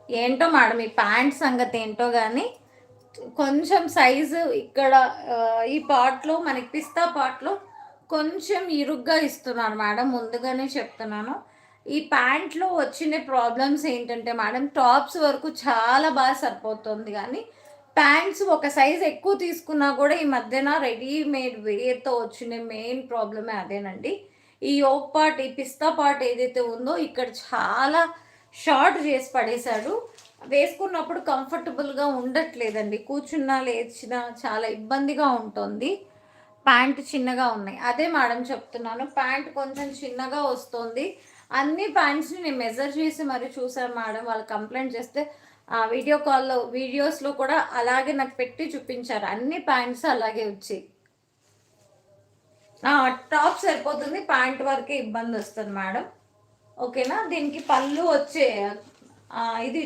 ఏంటో మేడం ఈ ప్యాంట్ సంగతి ఏంటో కానీ కొంచెం సైజు ఇక్కడ ఈ పార్ట్‌లో మనకి పిస్తా పార్ట్‌లో కొంచెం ఇరుగ్గా ఇస్తున్నారు మేడం. ముందుగానే చెప్తున్నాను. ఈ ప్యాంట్‌లో వచ్చిన ప్రాబ్లమ్స్ ఏంటంటే మేడం టాప్స్ వరకు చాలా బాగా సరిపోతుంది గానీ, ప్యాంట్స్ ఒక సైజ్ ఎక్కువ తీసుకున్నా కూడా ఈ మధ్యన రెడీమేడ్ వేర్‌తో వచ్చిన మెయిన్ ప్రాబ్లమే అదేనండి. ఈ యోక్ పార్ట్, ఈ పిస్తా పార్ట్ ఏదైతే ఉందో ఇక్కడ చాలా షార్ట్ చేసి పడేశాడు. వేసుకున్నప్పుడు కంఫర్టబుల్‌గా ఉండట్లేదండి. కూర్చున్నా, లేచినా చాలా ఇబ్బందిగా ఉంటోంది. ప్యాంట్ చిన్నగా ఉన్నాయి. అదే మేడం చెప్తున్నాను. ప్యాంట్ కొంచెం చిన్నగా వస్తోంది. అన్ని ప్యాంట్స్‌ని నేను మెజర్ చేసి మరి చూసాను మేడం. వాళ్ళు కంప్లెయింట్ చేస్తే వీడియోస్‌లో కూడా అలాగే నాకు పెట్టి చూపించారు. అన్ని ప్యాంట్స్ అలాగే వచ్చాయి. టాప్ సరిపోతుంది. ప్యాంట్ వరకే ఇబ్బందొస్తది మేడం. ఓకేనా? దీనికి పళ్ళు వచ్చే ఇది